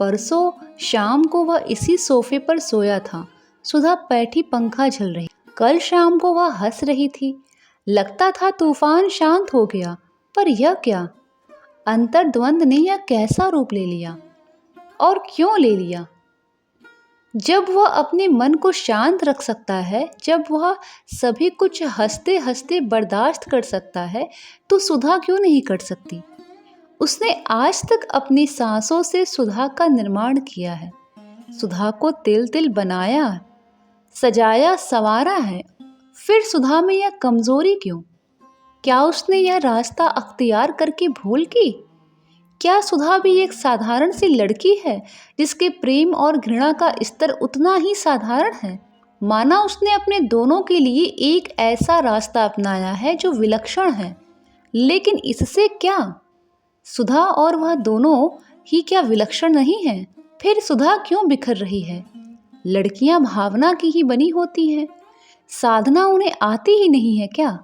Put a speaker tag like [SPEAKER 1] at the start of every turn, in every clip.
[SPEAKER 1] परसों शाम को वह इसी सोफे पर सोया था। सुधा बैठी पंखा झल रही। कल शाम को वह हंस रही थी। लगता था तूफान शांत हो गया, पर यह क्या? अंतर्द्वंद ने यह कैसा रूप ले लिया? और क्यों ले लिया? जब वह अपने मन को शांत रख सकता है, जब वह सभी कुछ हंसते हंसते बर्दाश्त कर सकता है, तो सुधा क्यों नहीं कर सकती? उसने आज तक अपनी सांसों से सुधा का निर्माण किया है, सुधा को तिल तिल बनाया, सजाया संवारा है। फिर सुधा में यह कमजोरी क्यों? क्या उसने यह रास्ता अख्तियार करके भूल की? क्या सुधा भी एक साधारण सी लड़की है जिसके प्रेम और घृणा का स्तर उतना ही साधारण है? माना उसने अपने दोनों के लिए एक ऐसा रास्ता अपनाया है जो विलक्षण है, लेकिन इससे क्या? सुधा और वह दोनों ही क्या विलक्षण नहीं हैं? फिर सुधा क्यों बिखर रही है? लड़कियां भावना की ही बनी होती हैं, साधना उन्हें आती ही नहीं है क्या?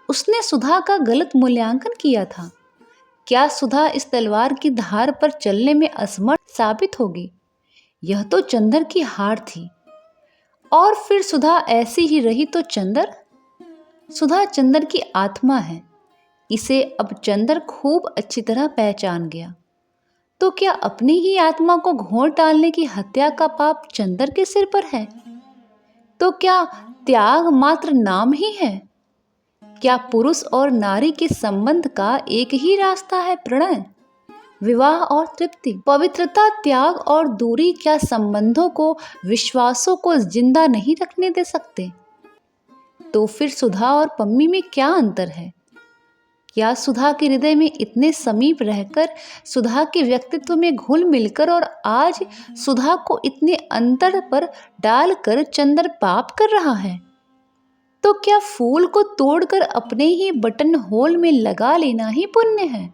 [SPEAKER 1] उसने सुधा का गलत मूल्यांकन किया था। क्या सुधा इस तलवार की धार पर चलने में असमर्थ साबित होगी? यह तो चंदर की हार थी। और फिर सुधा ऐसी ही रही तो चंदर? सुधा चंदर की आत्मा है, इसे अब चंदर खूब अच्छी तरह पहचान गया। तो क्या अपनी ही आत्मा को घोंट डालने की हत्या का पाप चंदर के सिर पर है? तो क्या त्याग मात्र नाम ही है? क्या पुरुष और नारी के संबंध का एक ही रास्ता है प्रणय, विवाह और तृप्ति? पवित्रता, त्याग और दूरी क्या संबंधों को, विश्वासों को जिंदा नहीं रखने दे सकते? तो फिर सुधा और पम्मी में क्या अंतर है? क्या सुधा के हृदय में इतने समीप रहकर, सुधा के व्यक्तित्व में घुल मिलकर, और आज सुधा को इतने अंतर पर डालकर चंदर पाप कर रहा है? तो क्या फूल को तोड़कर अपने ही बटन होल में लगा लेना ही पुण्य है?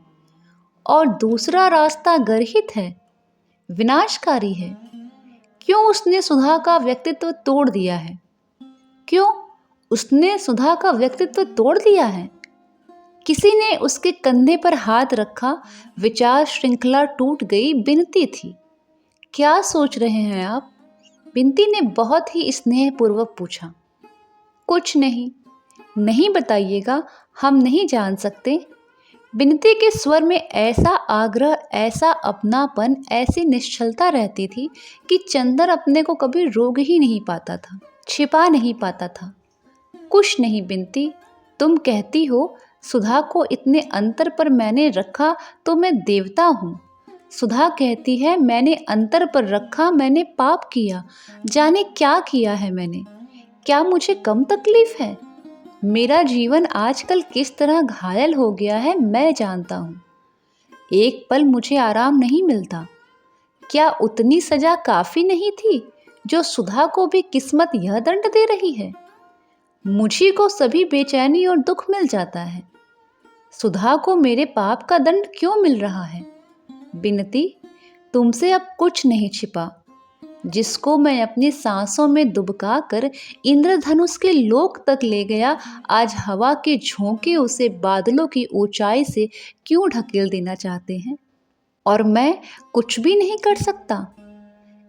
[SPEAKER 1] और दूसरा रास्ता गर्हित है, विनाशकारी है। क्यों उसने सुधा का व्यक्तित्व तोड़ दिया है? क्यों उसने सुधा का व्यक्तित्व तोड़ दिया है? किसी ने उसके कंधे पर हाथ रखा, विचार श्रृंखला टूट गई। बिनती थी। क्या सोच रहे हैं आप? बिनती ने बहुत ही स्नेहपूर्वक पूछा। कुछ नहीं। नहीं बताइएगा, हम नहीं जान सकते। बिनती के स्वर में ऐसा आग्रह, ऐसा अपनापन, ऐसी निश्चलता रहती थी कि चंदर अपने को कभी रोक ही नहीं पाता था, छिपा नहीं पाता था। कुछ नहीं बिनती, तुम कहती हो सुधा को इतने अंतर पर मैंने रखा तो मैं देवता हूँ। सुधा कहती है मैंने अंतर पर रखा, मैंने पाप किया। जाने क्या किया है मैंने? क्या मुझे कम तकलीफ है? मेरा जीवन आजकल किस तरह घायल हो गया है मैं जानता हूँ। एक पल मुझे आराम नहीं मिलता। क्या उतनी सजा काफी नहीं थी जो सुधा को भी किस्मत यह दंड दे रही है? मुझी को सभी बेचैनी और दुख मिल जाता है। सुधा को मेरे पाप का दंड क्यों मिल रहा है? बिनती, तुमसे अब कुछ नहीं छिपा। जिसको मैं अपनी सांसों में दुबका कर इंद्रधनुष के लोक तक ले गया, आज हवा के झोंके उसे बादलों की ऊंचाई से क्यों ढकेल देना चाहते हैं? और मैं कुछ भी नहीं कर सकता।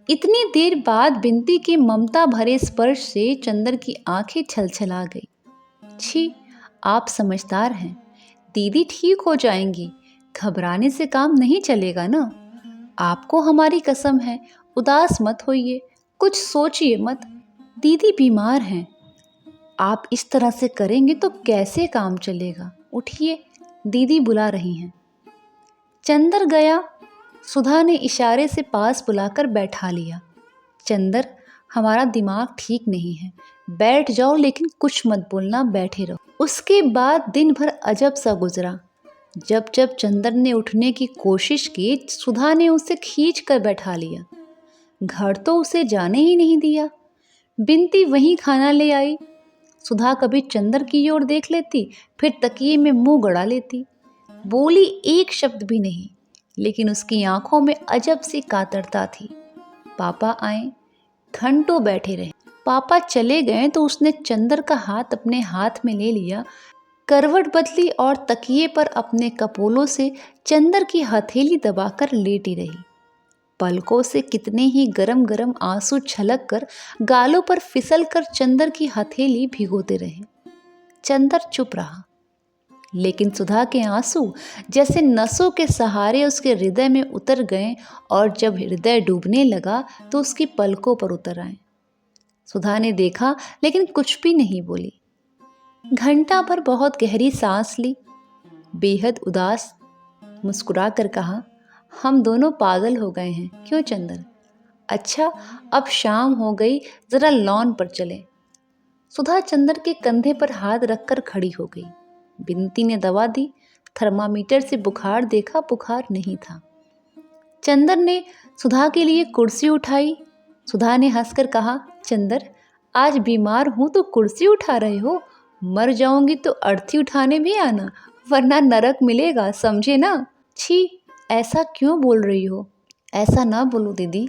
[SPEAKER 1] इतनी देर बाद बिनती के ममता भरे स्पर्श से चंदर की आंखें छलछला गई। छी, आप समझदार हैं। दीदी ठीक हो जाएंगी, घबराने से काम नहीं चलेगा ना। आपको हमारी कसम है, उदास मत होइए, कुछ सोचिए मत। दीदी बीमार हैं, आप इस तरह से करेंगे तो कैसे काम चलेगा? उठिए, दीदी बुला रही हैं। चंदर गया। सुधा ने इशारे से पास बुलाकर बैठा लिया। चंदर, हमारा दिमाग ठीक नहीं है, बैठ जाओ, लेकिन कुछ मत बोलना, बैठे रहो। उसके बाद दिन भर अजब सा गुजरा। जब जब चंदर ने उठने की कोशिश की, सुधा ने उसे खींच कर बैठा लिया। घर तो उसे जाने ही नहीं दिया। बिनती वहीं खाना ले आई। सुधा कभी चंदर की ओर देख लेती, फिर तकिए में मुंह गड़ा लेती। बोली एक शब्द भी नहीं, लेकिन उसकी आंखों में अजब सी कातरता थी। पापा आए, घंटों बैठे रहे। पापा चले गए तो उसने चंदर का हाथ अपने हाथ में ले लिया, करवट बदली और तकिए पर अपने कपोलों से चंदर की हथेली दबाकर लेटी रही। पलकों से कितने ही गरम गरम आंसू छलक कर गालों पर फिसल कर चंदर की हथेली भिगोते रहे। चंदर चुप रहा, लेकिन सुधा के आंसू जैसे नसों के सहारे उसके हृदय में उतर गए और जब हृदय डूबने लगा तो उसकी पलकों पर उतर आए। सुधा ने देखा लेकिन कुछ भी नहीं बोली। घंटा भर बहुत गहरी सांस ली, बेहद उदास मुस्कुरा कर कहा, हम दोनों पागल हो गए हैं, क्यों चंदर? अच्छा, अब शाम हो गई, जरा लॉन पर चले। सुधा चंदर के कंधे पर हाथ रखकर खड़ी हो गई। बिनती ने दवा दी, थर्मामीटर से बुखार देखा, बुखार नहीं था। चंदर ने सुधा के लिए कुर्सी उठाई। सुधा ने हंसकर कहा, चंदर आज बीमार हूं तो कुर्सी उठा रहे हो, मर जाऊंगी तो अर्थी उठाने भी आना, वरना नरक मिलेगा, समझे ना? छी, ऐसा क्यों बोल रही हो? ऐसा ना बोलो दीदी।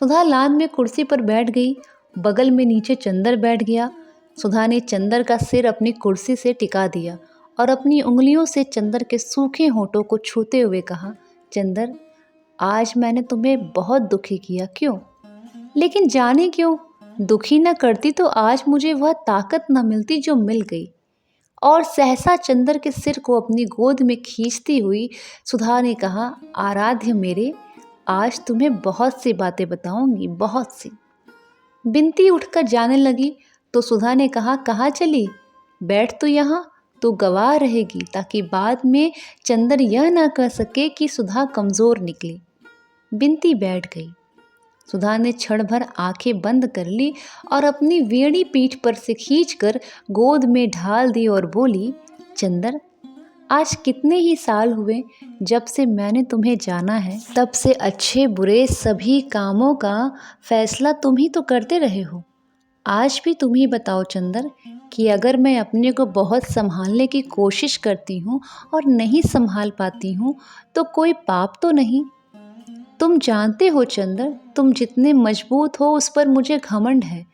[SPEAKER 1] सुधा लाद में कुर्सी पर बैठ गई, बगल में नीचे चंदर बैठ गया। सुधा ने चंदर का सिर अपनी कुर्सी से टिका दिया और अपनी उंगलियों से चंदर के सूखे होठों को छूते हुए कहा, चंदर आज मैंने तुम्हें बहुत दुखी किया, क्यों? लेकिन जाने क्यों, दुखी न करती तो आज मुझे वह ताकत न मिलती जो मिल गई। और सहसा चंदर के सिर को अपनी गोद में खींचती हुई सुधा ने कहा, आराध्य मेरे, आज तुम्हें बहुत सी बातें बताऊंगी, बहुत सी। बिनती उठकर जाने लगी तो सुधा ने कहा, कहाँ चली? बैठ तो यहाँ, तो गवाह रहेगी, ताकि बाद में चंदर यह ना कह सके कि सुधा कमज़ोर निकली। बिनती बैठ गई। सुधा ने क्षण भर आंखें बंद कर ली और अपनी वेड़ी पीठ पर से खींचकर गोद में ढाल दी और बोली, चंदर आज कितने ही साल हुए जब से मैंने तुम्हें जाना है, तब से अच्छे बुरे सभी कामों का फैसला तुम ही तो करते रहे हो। आज भी तुम ही बताओ चंदर कि अगर मैं अपने को बहुत संभालने की कोशिश करती हूँ और नहीं संभाल पाती हूँ तो कोई पाप तो नहीं? तुम जानते हो चंदर, तुम जितने मजबूत हो उस पर मुझे घमंड है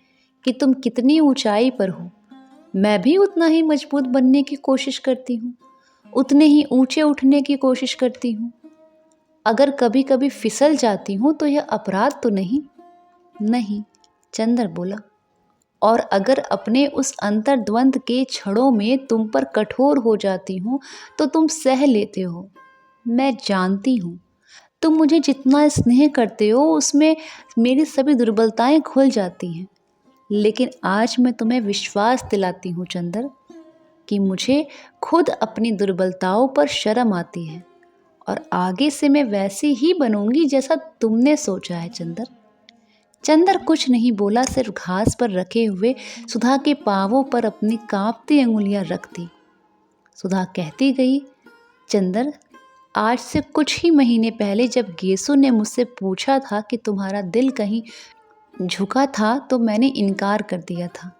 [SPEAKER 1] कि तुम कितनी ऊंचाई पर हो। मैं भी उतना ही मजबूत बनने की कोशिश करती हूँ, उतने ही ऊंचे उठने की कोशिश करती हूँ। अगर कभी कभी फिसल जाती हूँ तो यह अपराध तो नहीं? नहीं, चंदर बोला। और अगर अपने उस अंतर्द्वंद के क्षणों में तुम पर कठोर हो जाती हूँ तो तुम सह लेते हो। मैं जानती हूँ तुम मुझे जितना स्नेह करते हो उसमें मेरी सभी दुर्बलताएं खुल जाती हैं। लेकिन आज मैं तुम्हें विश्वास दिलाती हूँ चंदर कि मुझे खुद अपनी दुर्बलताओं पर शर्म आती है और आगे से मैं वैसी ही बनूंगी जैसा तुमने सोचा है चंदर। चंदर कुछ नहीं बोला, सिर्फ घास पर रखे हुए सुधा के पांवों पर अपनी कांपती अंगुलियां रख दी। सुधा कहती गई, चंदर आज से कुछ ही महीने पहले जब गेसु ने मुझसे पूछा था कि तुम्हारा दिल कहीं झुका था तो मैंने इनकार कर दिया था।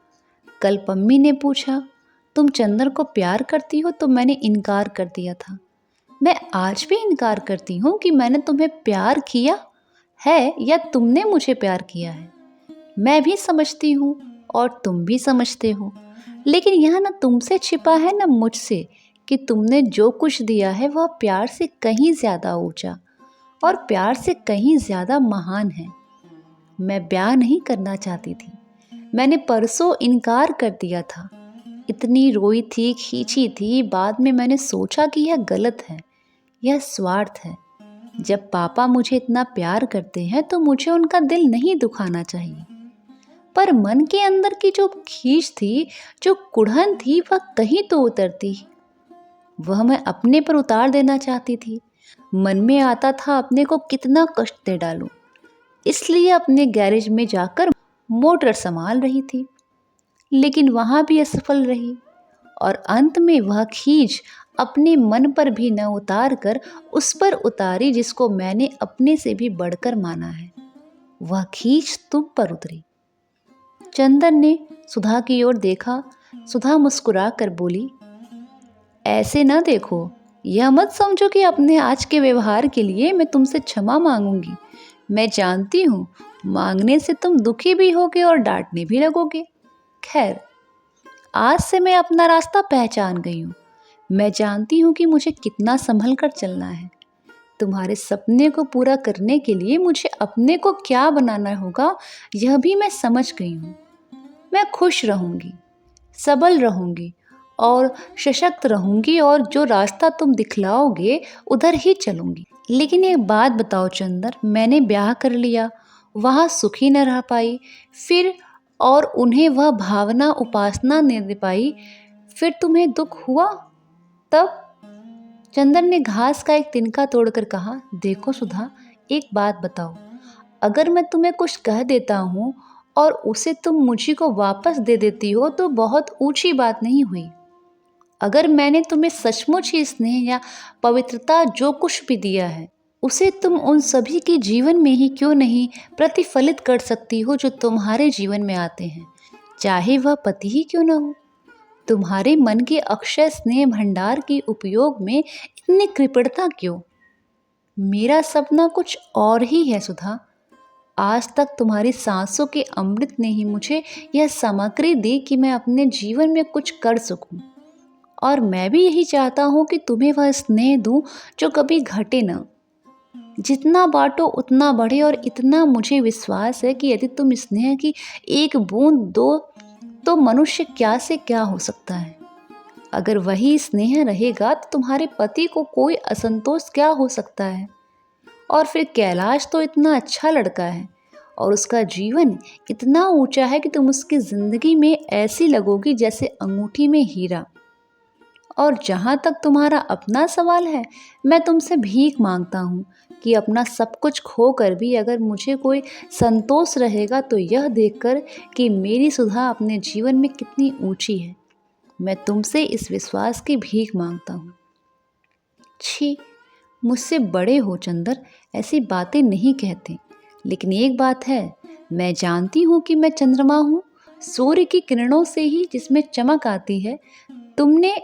[SPEAKER 1] कल पम्मी ने पूछा, तुम चंदर को प्यार करती हो, तो मैंने इनकार कर दिया था। मैं आज भी इनकार करती हूँ कि मैंने तुम्हें प्यार किया है या तुमने मुझे प्यार किया है। मैं भी समझती हूँ और तुम भी समझते हो, लेकिन यह न तुमसे छिपा है न मुझसे कि तुमने जो कुछ दिया है वह प्यार से कहीं ज़्यादा ऊंचा और प्यार से कहीं ज़्यादा महान है। मैं ब्याह नहीं करना चाहती थी, मैंने परसों इनकार कर दिया था। इतनी रोई थी, खींची थी, बाद में मैंने सोचा कि यह गलत है, यह स्वार्थ है। जब पापा मुझे इतना प्यार करते हैं तो मुझे उनका दिल नहीं दुखाना चाहिए। पर मन के अंदर की जो खींच थी, जो कुढ़न थी, वह कहीं तो उतरती। वह मैं अपने पर उतार देना चाहती थी। मन में आता था अपने को कितना कष्ट दे डालूं, इसलिए अपने गैरेज में जाकर मोटर संभाल रही थी, लेकिन वहाँ भी असफल रही और अंत में वह खींच अपने मन पर भी न उतार कर उस पर उतारी जिसको मैंने अपने से भी बढ़कर माना है। वह खींच तुम पर उतरी। चंदर ने सुधा की ओर देखा। सुधा मुस्कुरा कर बोली, ऐसे ना देखो, यह मत समझो कि अपने आज के व्यवहार के लिए मैं तुमसे क्षमा मांगूंगी। मैं जानती हूँ मांगने से तुम दुखी भी होगे और डांटने भी लगोगे। खैर, आज से मैं अपना रास्ता पहचान गई हूँ। मैं जानती हूँ कि मुझे कितना संभल कर चलना है। तुम्हारे सपने को पूरा करने के लिए मुझे अपने को क्या बनाना होगा, यह भी मैं समझ गई हूँ। मैं खुश रहूँगी, सबल रहूँगी और सशक्त रहूँगी, और जो रास्ता तुम दिखलाओगे उधर ही चलूँगी। लेकिन एक बात बताओ चंदर, मैंने ब्याह कर लिया, वहाँ सुखी न रह पाई, फिर और उन्हें वह भावना उपासना नहीं दे पाई, फिर तुम्हें दुख हुआ तब? चंदर ने घास का एक तिनका तोड़कर कहा, देखो सुधा, एक बात बताओ, अगर मैं तुम्हें कुछ कह देता हूँ और उसे तुम मुझी को वापस दे देती हो तो बहुत ऊंची बात नहीं हुई। अगर मैंने तुम्हें सचमुच ही स्नेह या पवित्रता जो कुछ भी दिया है, उसे तुम उन सभी के जीवन में ही क्यों नहीं प्रतिफलित कर सकती हो जो तुम्हारे जीवन में आते हैं, चाहे वह पति ही क्यों न हो। तुम्हारे मन के अक्षय स्नेह भंडार के उपयोग में इतनी कृपणता क्यों? मेरा सपना कुछ और ही है सुधा। आज तक तुम्हारी सांसों के अमृत ने ही मुझे यह सामग्री दी कि मैं अपने जीवन में कुछ कर सकूं, और मैं भी यही चाहता हूं कि तुम्हें वह स्नेह दूं जो कभी घटे न। जितना बांटो उतना बढ़े, और इतना मुझे विश्वास है कि यदि तुम स्नेह की एक बूंद दो तो मनुष्य क्या से क्या हो सकता है। अगर वही स्नेह रहेगा तो तुम्हारे पति को कोई असंतोष क्या हो सकता है। और फिर कैलाश तो इतना अच्छा लड़का है और उसका जीवन इतना ऊंचा है कि तुम उसकी जिंदगी में ऐसी लगोगी जैसे अंगूठी में हीरा। और जहाँ तक तुम्हारा अपना सवाल है, मैं तुमसे भीख मांगता हूँ कि अपना सब कुछ खोकर भी अगर मुझे कोई संतोष रहेगा तो यह देखकर कि मेरी सुधा अपने जीवन में कितनी ऊंची है। मैं तुमसे इस विश्वास की भीख मांगता हूँ। छी, मुझसे बड़े हो चंदर, ऐसी बातें नहीं कहते। लेकिन एक बात है, मैं जानती हूँ कि मैं चंद्रमा हूँ, सूर्य की किरणों से ही जिसमें चमक आती है। तुमने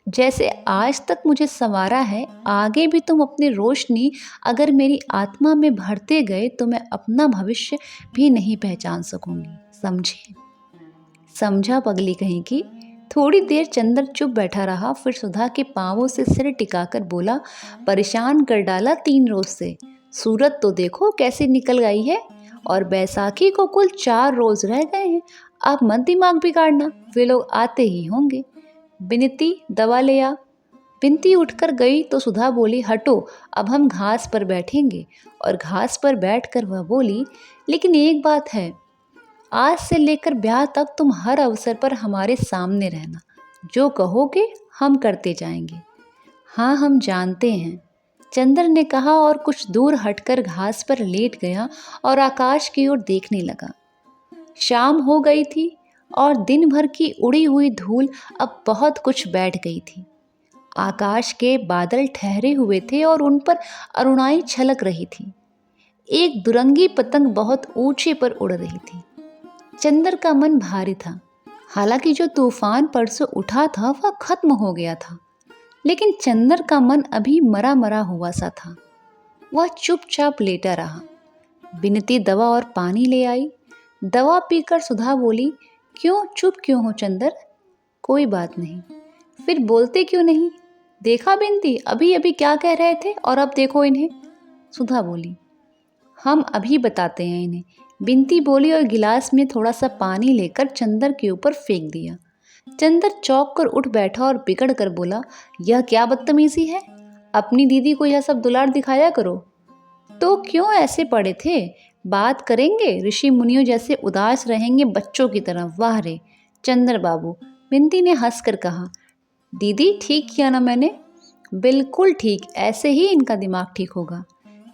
[SPEAKER 1] जैसे आज तक मुझे संवारा है, आगे भी तुम अपनी रोशनी अगर मेरी आत्मा में भरते गए तो मैं अपना भविष्य भी नहीं पहचान सकूंगी। समझे? समझा पगली कहीं की। थोड़ी देर चंदर चुप बैठा रहा, फिर सुधा के पांवों से सिर टिकाकर बोला, परेशान कर डाला 3 रोज से। सूरत तो देखो कैसे निकल गई है, और बैसाखी को कुल 4 रोज रह गए हैं। अब मत दिमाग बिगाड़ना, वे लोग आते ही होंगे। बिनती, दवा ले आ। बिनती उठकर गई तो सुधा बोली, हटो, अब हम घास पर बैठेंगे। और घास पर बैठकर वह बोली, लेकिन एक बात है, आज से लेकर ब्याह तक तुम हर अवसर पर हमारे सामने रहना। जो कहोगे हम करते जाएंगे। हाँ, हम जानते हैं, चंदर ने कहा और कुछ दूर हटकर घास पर लेट गया और आकाश की ओर देखने लगा। शाम हो गई थी और दिन भर की उड़ी हुई धूल अब बहुत कुछ बैठ गई थी। आकाश के बादल ठहरे हुए थे और उन पर अरुणाई छलक रही थी। एक दुरंगी पतंग बहुत ऊंचे पर उड़ रही थी। चंदर का मन भारी था। हालांकि जो तूफान परसों उठा था वह खत्म हो गया था, लेकिन चंदर का मन अभी मरा मरा हुआ सा था। वह चुपचाप लेटा रहा। बिनती दवा और पानी ले आई। दवा पीकर सुधा बोली, क्यों चुप क्यों हो चंदर? कोई बात नहीं। फिर बोलते क्यों नहीं? देखा बिनती, अभी अभी क्या कह रहे थे और अब देखो इन्हें। सुधा बोली, हम अभी बताते हैं इन्हें। बिनती बोली और गिलास में थोड़ा सा पानी लेकर चंदर के ऊपर फेंक दिया। चंदर चौंक कर उठ बैठा और बिगड़ कर बोला, यह क्या बदतमीजी है? अपनी दीदी को यह सब दुलार दिखाया करो। तो क्यों ऐसे पड़े थे? बात करेंगे ऋषि मुनियों जैसे, उदास रहेंगे बच्चों की तरह। वाह रे चंदर बाबू, बिनती ने हंसकर कहा। दीदी, ठीक किया ना मैंने? बिल्कुल ठीक, ऐसे ही इनका दिमाग ठीक होगा।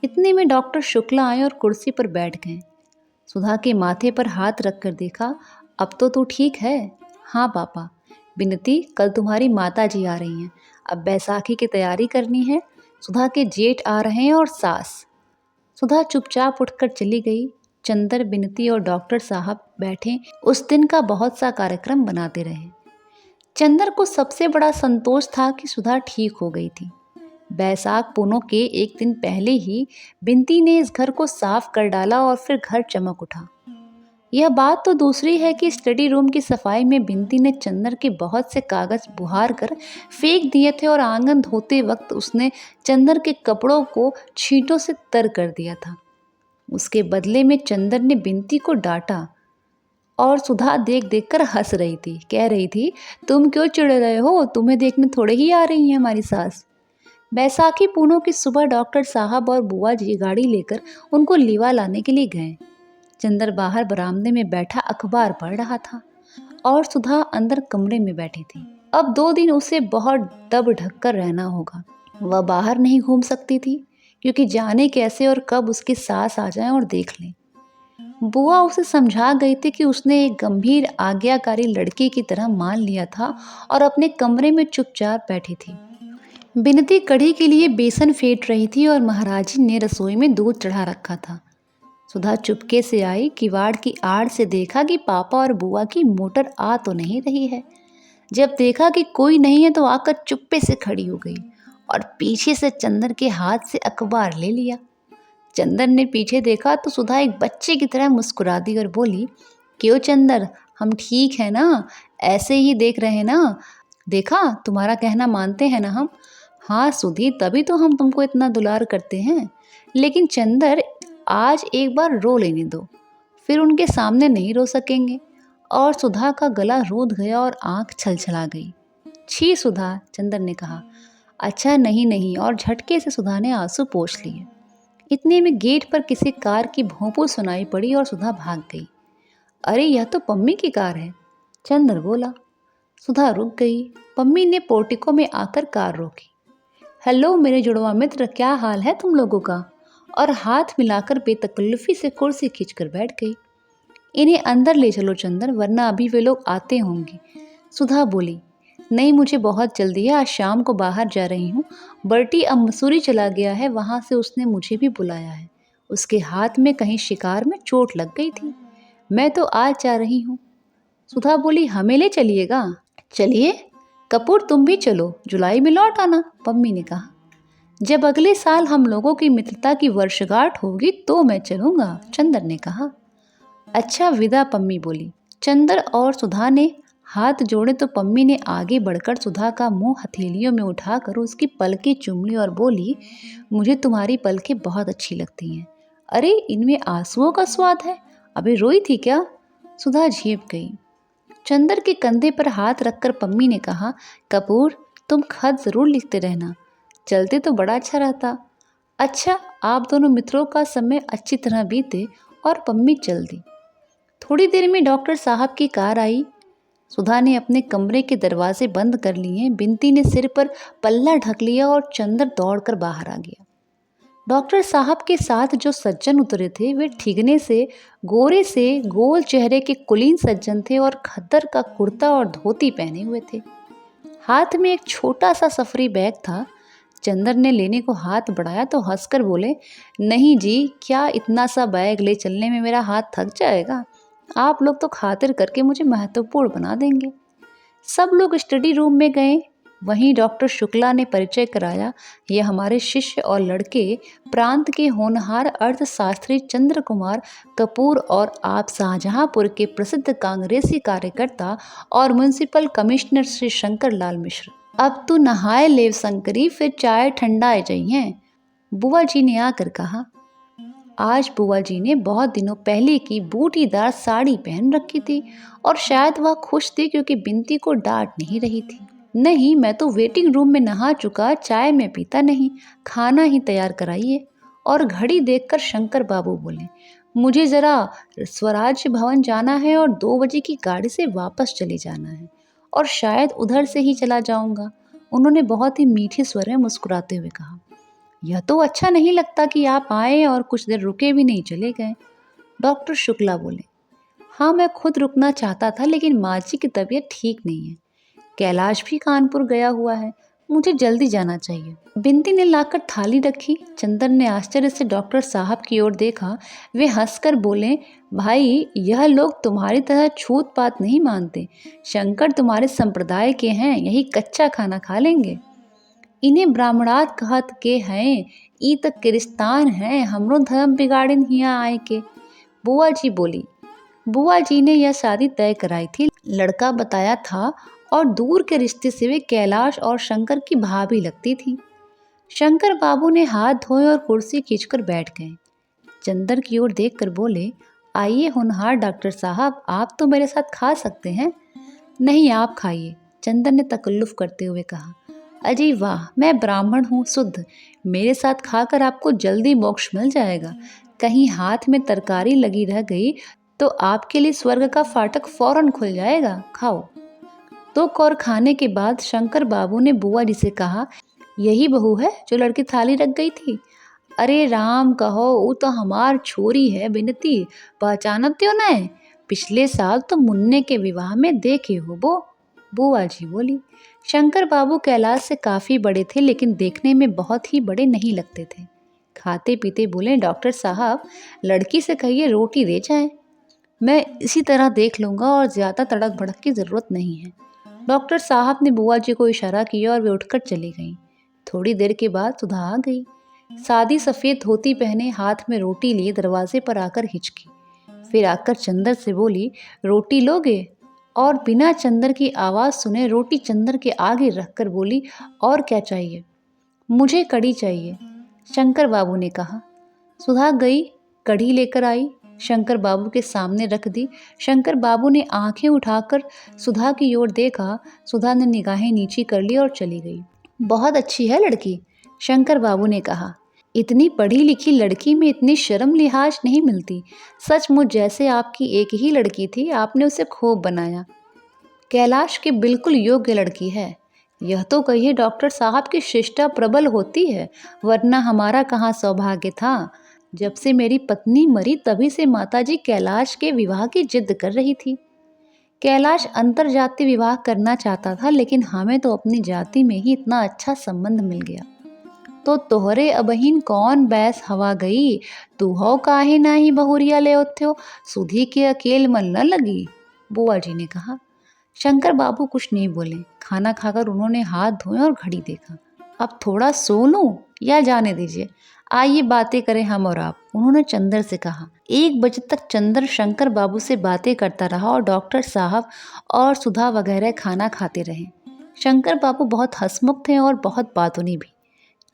[SPEAKER 1] इतने में डॉक्टर शुक्ला आए और कुर्सी पर बैठ गए। सुधा के माथे पर हाथ रखकर देखा, अब तो तू ठीक है? हाँ पापा। बिनती, कल तुम्हारी माता जी आ रही हैं, अब बैसाखी की तैयारी करनी है। सुधा के जेठ आ रहे हैं और सास। सुधा चुपचाप उठकर चली गई। चंदर, बिनती और डॉक्टर साहब बैठे उस दिन का बहुत सा कार्यक्रम बनाते रहे। चंदर को सबसे बड़ा संतोष था कि सुधा ठीक हो गई थी। बैसाख पूनों के एक दिन पहले ही बिनती ने इस घर को साफ कर डाला और फिर घर चमक उठा। यह बात तो दूसरी है कि स्टडी रूम की सफाई में बिंती ने चंदर के बहुत से कागज बुहार कर फेंक दिए थे और आंगन धोते वक्त उसने चंदर के कपड़ों को छींटों से तर कर दिया था। उसके बदले में चंदर ने बिंती को डांटा और सुधा देख देख कर हंस रही थी। कह रही थी, तुम क्यों चिढ़ रहे हो, तुम्हें देखने थोड़े ही आ रही है हमारी सास। बैसाखी पूनों की सुबह डॉक्टर साहब और बुआ जी गाड़ी लेकर उनको लीवा लाने के लिए गए। चंदर बाहर बरामदे में बैठा अखबार पढ़ रहा था और सुधा अंदर कमरे में बैठी थी। अब 2 दिन उसे बहुत दब ढक कर रहना होगा। वह बाहर नहीं घूम सकती थी क्योंकि जाने कैसे और कब उसकी सास आ जाए और देख लें। बुआ उसे समझा गई थी कि उसने एक गंभीर आज्ञाकारी लड़की की तरह मान लिया था और अपने कमरे में चुपचाप बैठी थी। बिनती कढ़ी के लिए बेसन फेंट रही थी और महाराजी ने रसोई में दूध चढ़ा रखा था। सुधा चुपके से आई, किवाड़ की आड़ से देखा कि पापा और बुआ की मोटर आ तो नहीं रही है। जब देखा कि कोई नहीं है तो आकर चुप्पे से खड़ी हो गई और पीछे से चंदर के हाथ से अखबार ले लिया। चंदर ने पीछे देखा तो सुधा एक बच्चे की तरह मुस्कुरा दी और बोली, क्यों चंदर, हम ठीक है ना, ऐसे ही देख रहे हैं ना, देखा तुम्हारा कहना मानते हैं ना हम। हाँ सुधी, तभी तो हम तुमको इतना दुलार करते हैं। लेकिन चंदर, आज एक बार रो लेने दो, फिर उनके सामने नहीं रो सकेंगे। और सुधा का गला रूंध गया और आंख छलछला गई। छी सुधा, चंदर ने कहा। अच्छा नहीं नहीं, और झटके से सुधा ने आंसू पोंछ लिए। इतने में गेट पर किसी कार की भोंपू सुनाई पड़ी और सुधा भाग गई। अरे यह तो पम्मी की कार है, चंदर बोला। सुधा रुक गई। पम्मी ने पोर्टिको में आकर कार रोकी। हेलो मेरे जुड़वा मित्र, क्या हाल है तुम लोगों का, और हाथ मिलाकर बेतकल्लुफी से कुर्सी खींचकर बैठ गई। इन्हें अंदर ले चलो चंदर, वरना अभी वे लोग आते होंगे। सुधा बोली, नहीं मुझे बहुत जल्दी है, आज शाम को बाहर जा रही हूँ। बर्टी अब मसूरी चला गया है, वहाँ से उसने मुझे भी बुलाया है। उसके हाथ में कहीं शिकार में चोट लग गई थी। मैं तो आज जा रही हूँ। सुधा बोली, हमें ले चलिएगा? चलिए कपूर, तुम भी चलो, जुलाई में लौट आना, पम्मी ने कहा। जब अगले साल हम लोगों की मित्रता की वर्षगांठ होगी तो मैं चलूँगा, चंदर ने कहा। अच्छा विदा, पम्मी बोली। चंदर और सुधा ने हाथ जोड़े तो पम्मी ने आगे बढ़कर सुधा का मुंह हथेलियों में उठाकर उसकी पलकें चूम ली और बोली, मुझे तुम्हारी पलकें बहुत अच्छी लगती हैं। अरे इनमें आंसुओं का स्वाद है, अभी रोई थी क्या? सुधा झेप गई। चंदर के कंधे पर हाथ रखकर पम्मी ने कहा, कपूर तुम खत जरूर लिखते रहना, चलते तो बड़ा अच्छा रहता। अच्छा, आप दोनों मित्रों का समय अच्छी तरह बीते और पम्मी चल दी। थोड़ी देर में डॉक्टर साहब की कार आई। सुधा ने अपने कमरे के दरवाजे बंद कर लिए। बिनती ने सिर पर पल्ला ढक लिया और चंदर दौड़कर बाहर आ गया। डॉक्टर साहब के साथ जो सज्जन उतरे थे वे ठिगने से गोरे से गोल चेहरे के कुलीन सज्जन थे और खद्दर का कुर्ता और धोती पहने हुए थे। हाथ में एक छोटा सा सफरी बैग था। चंदर ने लेने को हाथ बढ़ाया तो हंसकर बोले, नहीं जी, क्या इतना सा बैग ले चलने में मेरा हाथ थक जाएगा? आप लोग तो खातिर करके मुझे महत्वपूर्ण बना देंगे। सब लोग स्टडी रूम में गए। वहीं डॉक्टर शुक्ला ने परिचय कराया, यह हमारे शिष्य और लड़के प्रांत के होनहार अर्थशास्त्री चंद्र कुमार कपूर और आप शाहजहांपुर के प्रसिद्ध कांग्रेसी कार्यकर्ता और म्युनिसिपल कमिश्नर श्री शंकर लाल मिश्र। अब तू नहाए लेव शंकरी, फिर चाय ठंडाए जाइए, बुआ जी ने आकर कहा। आज बुआ जी ने बहुत दिनों पहले की बूटीदार साड़ी पहन रखी थी और शायद वह खुश थी क्योंकि बिनती को डांट नहीं रही थी। नहीं, मैं तो वेटिंग रूम में नहा चुका, चाय में पीता नहीं, खाना ही तैयार कराइए। और घड़ी देखकर शंकर बाबू बोले, मुझे ज़रा स्वराज्य भवन जाना है और 2 बजे की गाड़ी से वापस चले जाना है और शायद उधर से ही चला जाऊंगा। उन्होंने बहुत ही मीठे स्वर में मुस्कुराते हुए कहा। यह तो अच्छा नहीं लगता कि आप आए और कुछ देर रुके भी नहीं, चले गए। डॉक्टर शुक्ला बोले, हाँ मैं खुद रुकना चाहता था लेकिन माँ जी की तबीयत ठीक नहीं है। कैलाश भी कानपुर गया हुआ है, मुझे जल्दी जाना चाहिए। बिनती ने लाकर थाली रखी। चंदर ने आश्चर्य से डॉक्टर साहब की ओर देखा। वे हंसकर बोले, भाई यह लोग तुम्हारी तरह छूत पात नहीं मानते। शंकर तुम्हारे संप्रदाय के हैं, यही कच्चा खाना खा लेंगे। इन्हें ब्राह्मणात कहत के हैं, ई तक किरिस्तान हैं, हमरो धर्म बिगाड़िन हिया आए के। बुआ जी बोली, बुआ जी ने यह शादी तय कराई थी, लड़का बताया था, और दूर के रिश्ते से वे कैलाश और शंकर की भाभी लगती थी। शंकर बाबू ने हाथ धोए और कुर्सी खींचकर बैठ गए। चंदर की ओर देखकर बोले, आइए होनहार डॉक्टर साहब, आप तो मेरे साथ खा सकते हैं। नहीं, आप खाइए, चंदर ने तकल्लुफ करते हुए कहा। अजी वाह, मैं ब्राह्मण हूँ शुद्ध, मेरे साथ खाकर आपको जल्दी मोक्ष मिल जाएगा। कहीं हाथ में तरकारी लगी रह गई तो आपके लिए स्वर्ग का फाटक फौरन खुल जाएगा, खाओ। दो कौर खाने के बाद शंकर बाबू ने बुआ जी से कहा, यही बहू है जो लड़की थाली रख गई थी? अरे राम कहो, वो तो हमार छोरी है बिनती, पहचानत हो न? पिछले साल तो मुन्ने के विवाह में देखे हो वो, बुआ जी बोली। शंकर बाबू कैलाश से काफ़ी बड़े थे, लेकिन देखने में बहुत ही बड़े नहीं लगते थे। खाते पीते बोले, डॉक्टर साहब, लड़की से कहिए रोटी दे जाए, मैं इसी तरह देख लूँगा और ज़्यादा तड़क भड़क की ज़रूरत नहीं है। डॉक्टर साहब ने बुआ जी को इशारा किया और वे उठकर चली गईं। थोड़ी देर के बाद सुधा आ गई। सादी सफ़ेद धोती पहने, हाथ में रोटी लिए दरवाजे पर आकर हिचकी। फिर आकर चंदर से बोली, रोटी लोगे? और बिना चंदर की आवाज़ सुने रोटी चंदर के आगे रखकर बोली, और क्या चाहिए? मुझे कढ़ी चाहिए, शंकर बाबू ने कहा। सुधा गई, कढ़ी लेकर आई, शंकर बाबू के सामने रख दी। शंकर बाबू ने आंखें उठाकर सुधा की ओर देखा। सुधा ने निगाहें नीची कर ली और चली गई। बहुत अच्छी है लड़की, शंकर बाबू ने कहा। इतनी पढ़ी लिखी लड़की में इतनी शर्म लिहाज नहीं मिलती। सचमुच जैसे आपकी एक ही लड़की थी, आपने उसे खूब बनाया। कैलाश की बिल्कुल योग्य लड़की है। यह तो कहिए डॉक्टर साहब की शिष्टा प्रबल होती है, वरना हमारा कहाँ सौभाग्य था। जब से मेरी पत्नी मरी तभी से माताजी कैलाश के विवाह की जिद कर रही थी। कैलाश अंतर जाति विवाह करना चाहता था, लेकिन हमें तो अपनी जाति में ही इतना अच्छा संबंध मिल गया। तो तोहरे अबहिन कौन बैस हवा गई, तू हो काहे नाही बहुरिया ले ओथ्यो, सुधी के अकेल मन न लगी, बुआ जी ने कहा। शंकर बाबू कुछ नहीं बोले। खाना खाकर उन्होंने हाथ धोए और घड़ी देखा। अब थोड़ा सो लूं या जाने दीजिए, आइए बातें करें हम और आप, उन्होंने चंदर से कहा। 1 बजे तक चंदर शंकर बाबू से बातें करता रहा और डॉक्टर साहब और सुधा वगैरह खाना खाते रहे। शंकर बाबू बहुत हंसमुख थे और बहुत बातूनी भी।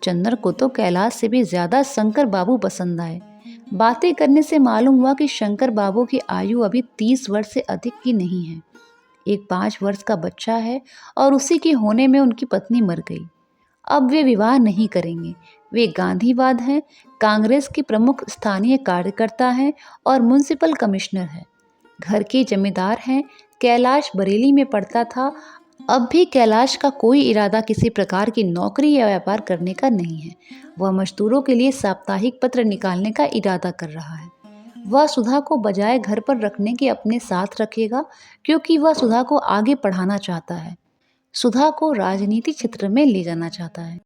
[SPEAKER 1] चंदर को तो कैलाश से भी ज़्यादा शंकर बाबू पसंद आए। बातें करने से मालूम हुआ कि शंकर बाबू की आयु अभी 30 वर्ष से अधिक की नहीं है। एक 5 वर्ष का बच्चा है और उसी के होने में उनकी पत्नी मर गई। अब वे विवाह नहीं करेंगे। वे गांधीवाद हैं, कांग्रेस के प्रमुख स्थानीय कार्यकर्ता हैं और म्युनिसिपल कमिश्नर हैं। घर के जमींदार हैं। कैलाश बरेली में पढ़ता था। अब भी कैलाश का कोई इरादा किसी प्रकार की नौकरी या व्यापार करने का नहीं है। वह मजदूरों के लिए साप्ताहिक पत्र निकालने का इरादा कर रहा है। वह सुधा को बजाय घर पर रखने के अपने साथ रखेगा, क्योंकि वह सुधा को आगे पढ़ाना चाहता है। सुधा को राजनीति क्षेत्र में ले जाना चाहता है।